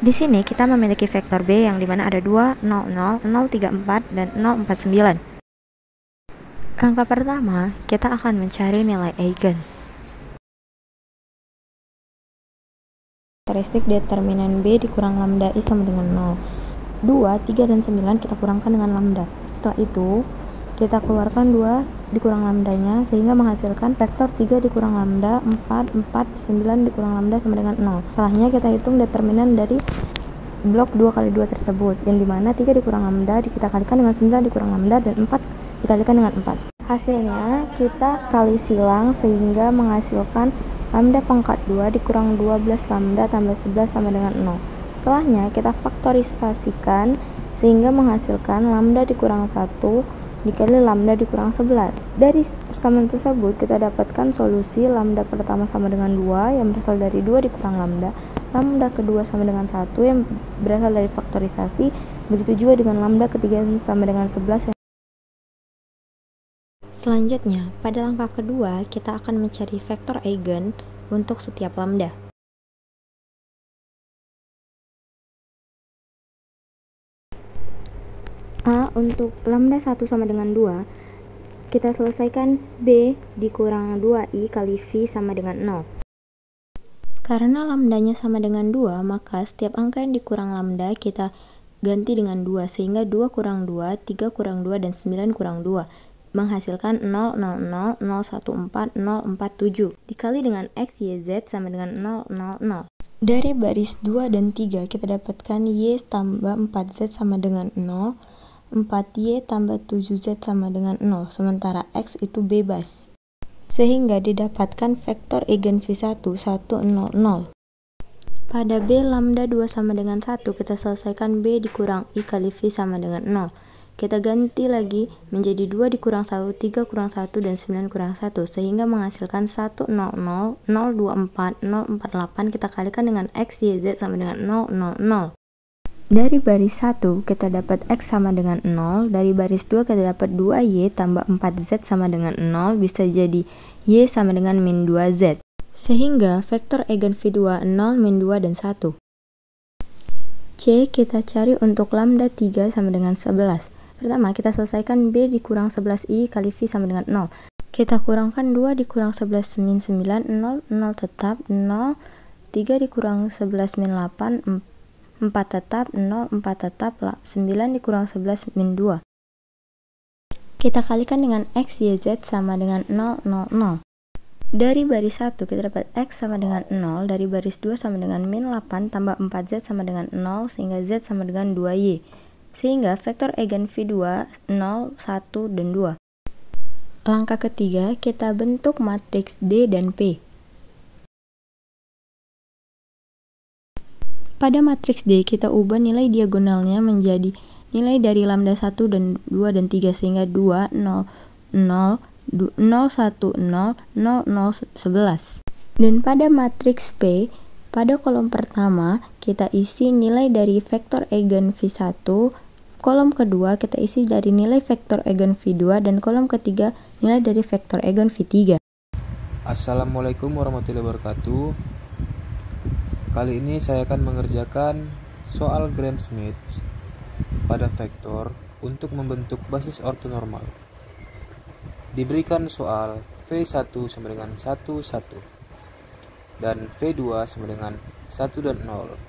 Di sini kita memiliki vektor B yang dimana ada 2, 0, 0, 034, dan 049. Langkah pertama, kita akan mencari nilai eigen. Karakteristik determinan B dikurang lambda I sama dengan 0. 2, 3, dan 9 kita kurangkan dengan lambda. Setelah itu, kita keluarkan 2 dikurang lambdanya sehingga menghasilkan vektor 3 dikurang lambda, 4, 9 dikurang lambda sama dengan 0. Setelahnya kita hitung determinan dari blok 2 kali 2 tersebut, yang dimana 3 dikurang lambda kita kalikan dengan 9 dikurang lambda dan 4 dikalikan dengan 4. Hasilnya kita kali silang sehingga menghasilkan lambda pangkat 2 dikurang 12 lambda tambah 11 sama dengan 0. Setelahnya kita faktorisasikan sehingga menghasilkan lambda dikurang 1 dikali lambda dikurang 11. Dari persamaan tersebut kita dapatkan solusi lambda pertama sama dengan 2 yang berasal dari 2 dikurang lambda kedua sama dengan 1 yang berasal dari faktorisasi, begitu juga dengan lambda ketiga sama dengan 11. Selanjutnya, pada langkah kedua kita akan mencari vektor eigen untuk setiap lambda. A untuk lambda 1 sama dengan 2, kita selesaikan B dikurang 2I kali V sama dengan 0. Karena lambdanya sama dengan 2, maka setiap angka yang dikurang lambda kita ganti dengan 2, sehingga 2 kurang 2, 3 kurang 2, dan 9 kurang 2, menghasilkan 0, 0, 0, 0, 1, 4, 0, 4, 7, dikali dengan X, Y, Z sama dengan 0, 0, 0. Dari baris 2 dan 3 kita dapatkan Y tambah 4Z sama dengan 0, 4Y tambah 7Z sama dengan 0, sementara X itu bebas. Sehingga didapatkan vektor eigen V1, 1, 0, 0. Pada B lambda 2 sama dengan 1, kita selesaikan B dikurang I kali V sama dengan 0. Kita ganti lagi menjadi 2 dikurang 1, 3 kurang 1, dan 9 kurang 1, sehingga menghasilkan 1, 0, 0, 0, 24, 0, 48, kita kalikan dengan X, Y, Z sama dengan 0, 0, 0. Dari baris 1 kita dapat X sama dengan 0, dari baris 2 kita dapat 2Y tambah 4Z sama dengan 0, bisa jadi Y sama dengan min 2Z. Sehingga vektor eigen V2 0, min 2, dan 1. C kita cari untuk lambda 3 sama dengan 11. Pertama, kita selesaikan B dikurang 11I kali V sama dengan 0. Kita kurangkan 2 dikurang 11 min 9, 0, 0 tetap, 0, 3 dikurang 11 min 8, 4 tetap, 0, 4 tetap, 9 dikurang 11 min 2. Kita kalikan dengan X, Y, Z sama dengan 0, 0, 0. Dari baris 1 kita dapat X sama dengan 0, dari baris 2 sama dengan min 8 tambah 4Z sama dengan 0, sehingga Z sama dengan 2Y. Sehingga vektor eigen V2 0, 1, dan 2. Langkah ketiga, kita bentuk matriks D dan P. Pada matriks D, kita ubah nilai diagonalnya menjadi nilai dari lambda 1 dan 2 dan 3, sehingga 2, 0, 0, 0, 1, 0, 0, 11. Dan pada matriks P, pada kolom pertama, kita isi nilai dari vektor eigen V1, kolom kedua kita isi dari nilai vektor eigen V2, dan kolom ketiga nilai dari vektor eigen V3. Assalamualaikum warahmatullahi wabarakatuh. Kali ini saya akan mengerjakan soal Gram-Schmidt pada vektor untuk membentuk basis ortonormal. Diberikan soal V1 sama dengan 1, 1 dan V2 sama dengan 1 dan 0.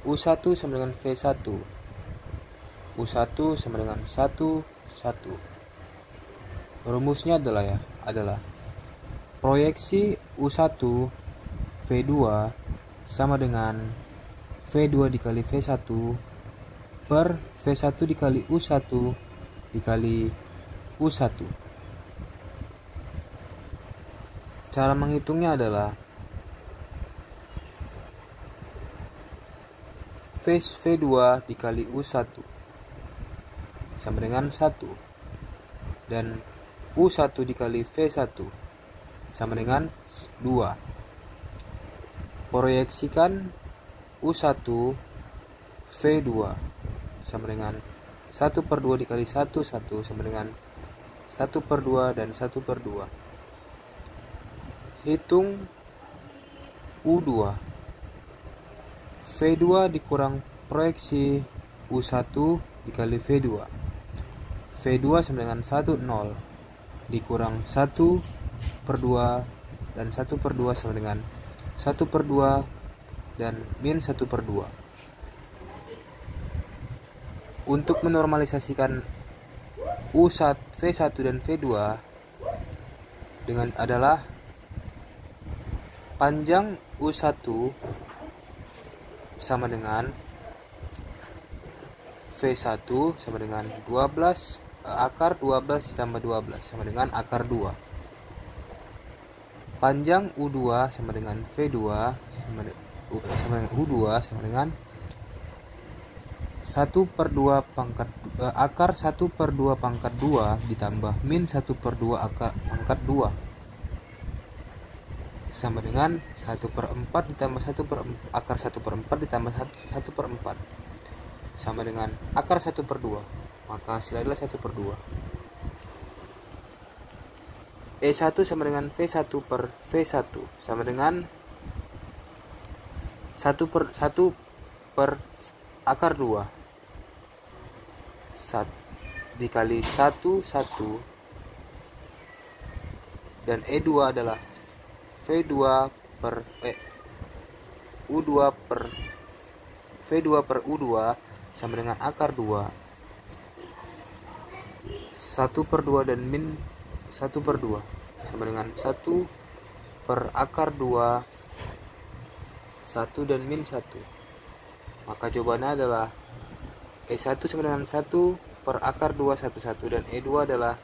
U1 sama dengan V1, U1 sama dengan 1, 1. Rumusnya adalah proyeksi U1 V2 sama dengan V2 dikali V1 per V1 dikali U1 dikali U1. Cara menghitungnya adalah V2 dikali U1 sama dengan 1 dan U1 dikali V1 sama dengan 2. Proyeksikan U1 V2 sama dengan 1/2 dikali 1, 1 sama dengan 1/2 dan 1/2. Hitung U2 V2 dikurang proyeksi U1 dikali V2. V2 sama dengan 1, 0 dikurang 1 per 2 dan 1 per 2 sama dengan 1 per 2 dan min 1 per 2. Untuk menormalisasikan U1, V1 dan V2 dengan adalah panjang U1 sama dengan V1 sama dengan 12 akar 12 ditambah 12 sama dengan akar 2. Panjang U2 sama dengan V2 sama dengan U2 sama dengan 1 per 2 pangkat akar 1 per 2 pangkat 2 ditambah min 1 per 2 akar pangkat 2 sama dengan 1 per 4 ditambah 1 per akar 1 per 4 ditambah 1 per 4 sama dengan akar 1 per 2. Maka hasilnya adalah 1 per 2. E1 sama dengan V1 per V1 sama dengan 1 per akar 2 dikali 1 dan E2 adalah V2 per U2 per V2 per U2 sama dengan akar 2 1 per 2 dan min 1 per 2 sama dengan 1 per akar 2 1 dan min 1. Maka jawabannya adalah E1 sama dengan 1 per akar 2 1 1 dan E2 adalah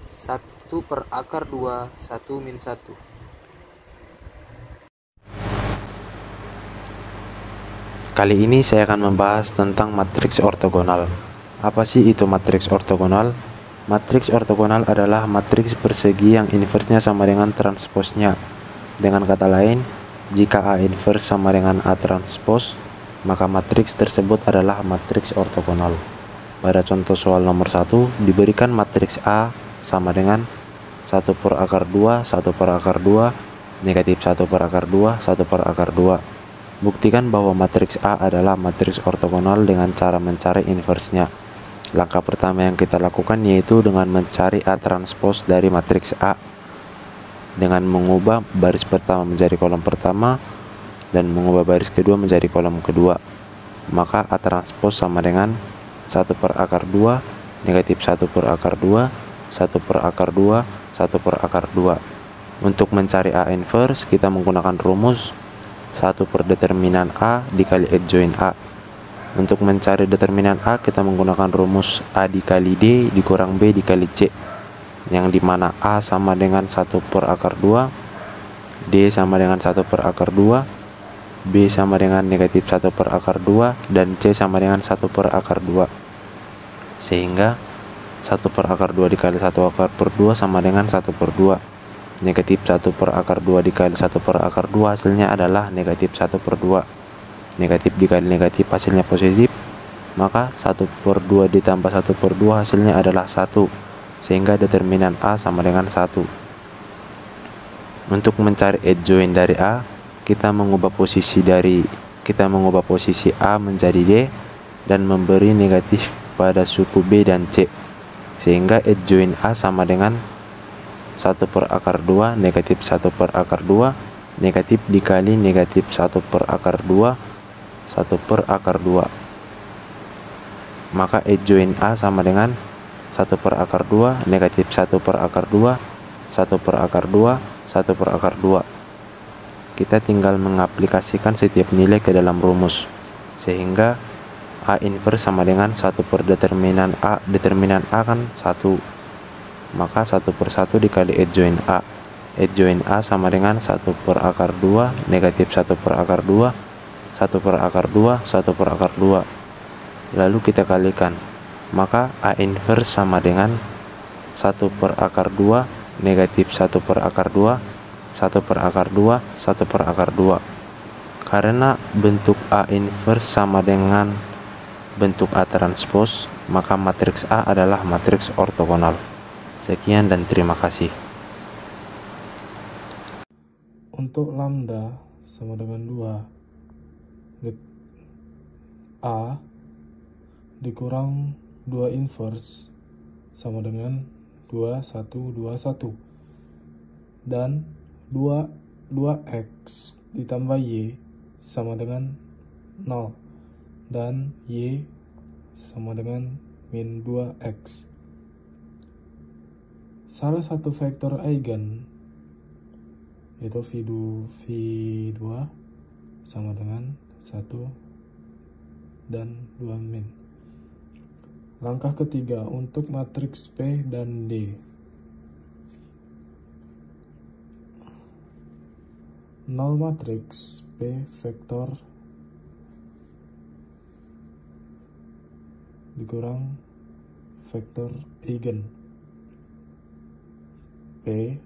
1 per akar 2 1 min 1. Kali ini saya akan membahas tentang matriks ortogonal. Apa sih itu matriks ortogonal? Matriks ortogonal adalah matriks persegi yang inversnya sama dengan transposnya. Dengan kata lain, jika A inverse sama dengan A transpose, maka matriks tersebut adalah matriks ortogonal. Pada contoh soal nomor 1, diberikan matriks A sama dengan 1 per akar 2, 1 per akar 2, negatif 1 per akar 2, 1 per akar 2. Buktikan bahwa matriks A adalah matriks ortogonal dengan cara mencari inversnya. Langkah pertama yang kita lakukan yaitu dengan mencari A transpose dari matriks A dengan mengubah baris pertama menjadi kolom pertama dan mengubah baris kedua menjadi kolom kedua. Maka A transpose sama dengan 1 per akar 2, negatif 1 per akar 2, 1 per akar 2, 1 per akar 2. Untuk mencari A inverse, kita menggunakan rumus 1 per determinan A dikali adjoint A. Untuk mencari determinan A, kita menggunakan rumus A dikali D dikurang B dikali C, yang dimana A sama dengan 1 per akar 2, D sama dengan 1 per akar 2, B sama dengan negatif 1 per akar 2, dan C sama dengan 1 per akar 2. Sehingga 1 per akar 2 dikali 1 akar per 2 sama dengan 1 per 2. Negatif 1 per akar 2 dikali 1 per akar 2 hasilnya adalah negatif 1 per 2. Negatif dikali negatif hasilnya positif, maka 1 per 2 ditambah 1 per 2 hasilnya adalah 1. Sehingga determinan A sama dengan 1. Untuk mencari adjoint dari A, kita mengubah posisi A menjadi D dan memberi negatif pada suku B dan C, sehingga adjoint A sama dengan 1 per akar 2 negatif 1 per akar 2 negatif dikali negatif 1 per akar 2 1 per akar 2. Maka adjoint A sama dengan 1 per akar 2 negatif 1 per akar 2 1 per akar 2 1 per akar 2. Kita tinggal mengaplikasikan setiap nilai ke dalam rumus, sehingga A inverse sama dengan 1 per determinan A. Determinan A kan 1, maka 1 per 1 dikali adjoint A. Adjoint A sama dengan 1 per akar 2 negatif 1 per akar 2 1 per akar 2 1 per akar 2. Lalu kita kalikan, maka A inverse sama dengan 1 per akar 2 negatif 1 per akar 2 1 per akar 2 1 per akar 2. Karena bentuk A inverse sama dengan bentuk A transpose, maka matriks A adalah matriks ortogonal. Sekian dan terima kasih. Untuk lambda sama dengan 2, A dikurang 2 inverse sama dengan 2, 1, 2, 1. Dan 2x ditambah y sama dengan 0. Dan y sama dengan min 2x. Salah satu vektor eigen yaitu V2 sama dengan 1 dan 2 min. Langkah ketiga untuk matriks P dan D. 0 matriks P vektor dikurang vektor eigen. P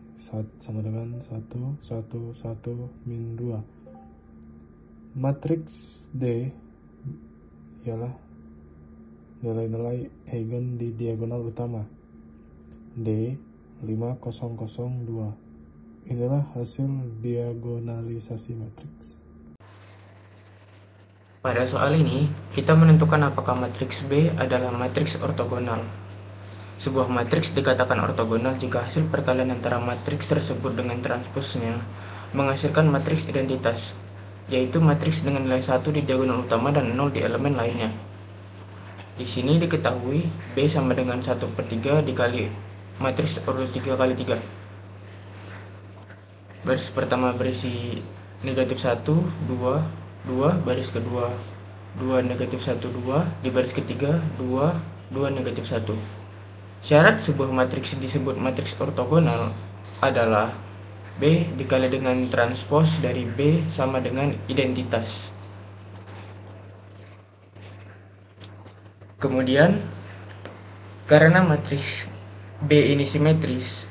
sama dengan 1, 1, 1, min 2. Matriks D ialah nilai-nilai eigen di diagonal utama. D 5, 0, 0, 2. Inilah hasil diagonalisasi matriks. Pada soal ini, kita menentukan apakah matriks B adalah matriks ortogonal. Sebuah matriks dikatakan ortogonal jika hasil perkalian antara matriks tersebut dengan transposnya menghasilkan matriks identitas, yaitu matriks dengan nilai 1 di diagonal utama dan 0 di elemen lainnya. Di sini diketahui B sama dengan 1/3 dikali matriks ordo 3 kali 3. Baris pertama berisi negatif 1, 2, 2, baris kedua 2, negatif 1, 2, di baris ketiga 2, 2, negatif 1. Syarat sebuah matriks disebut matriks ortogonal adalah B dikali dengan transpos dari B sama dengan identitas. Kemudian, karena matriks B ini simetris,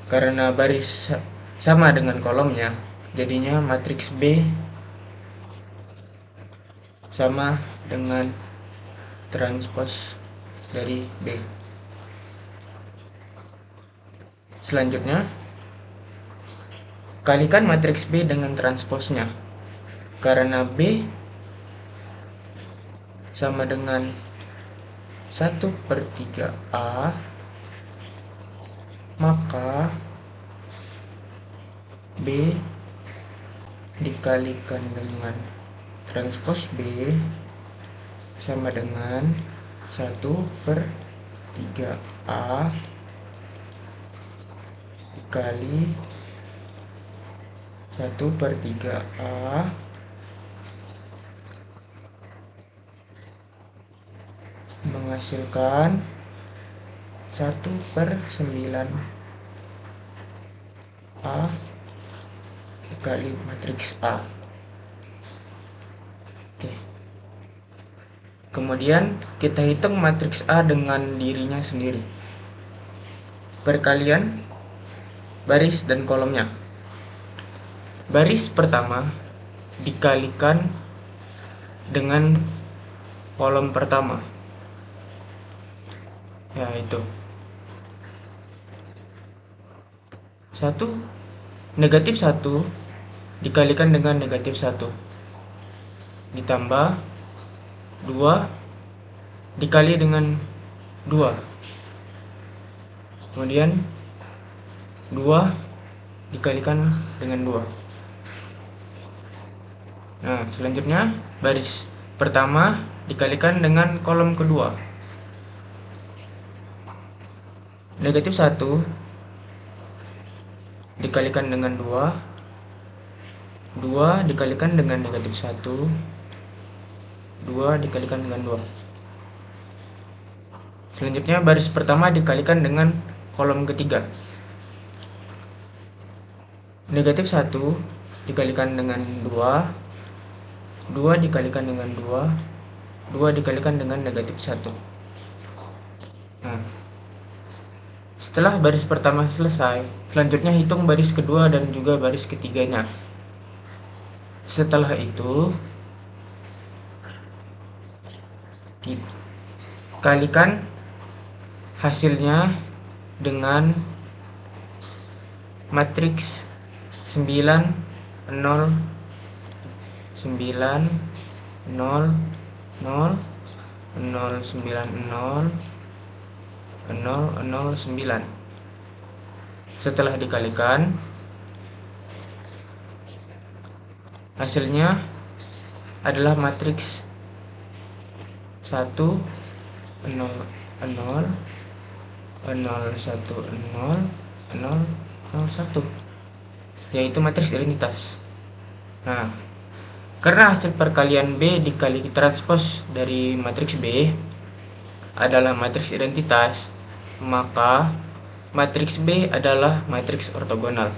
karena baris sama dengan kolomnya, jadinya matriks B sama dengan transpos dari B. Selanjutnya, kalikan matriks B dengan transposnya. Karena B sama dengan 1/3A, maka B dikalikan dengan transpos B sama dengan 1/3A dikali 1/3A menghasilkan 1/9A dikali matriks A. Oke. Kemudian kita hitung matriks A dengan dirinya sendiri. Perkalian baris dan kolomnya. Baris pertama dikalikan dengan kolom pertama, yaitu 1 negatif 1 dikalikan dengan negatif 1 ditambah 2 dikali dengan 2, kemudian 2 dikalikan dengan 2. Nah, selanjutnya baris pertama dikalikan dengan kolom kedua. Negatif 1 dikalikan dengan 2, 2 dikalikan dengan negatif 1, 2 dikalikan dengan 2. Selanjutnya baris pertama dikalikan dengan kolom ketiga. Negatif 1 dikalikan dengan 2, 2 dikalikan dengan 2, 2 dikalikan dengan negatif 1. Nah, setelah baris pertama selesai, selanjutnya hitung baris kedua dan juga baris ketiganya. Setelah itu, kalikan hasilnya dengan matriks 9, 0, 9, 0, 0, 0, 9, 0, 0, 0, 9. Setelah dikalikan, hasilnya adalah matriks 1, 0, 0, 0, 1, 0, 0, 1, yaitu matriks identitas. Nah, karena hasil perkalian B dikali transpos dari matriks B adalah matriks identitas, maka matriks B adalah matriks ortogonal.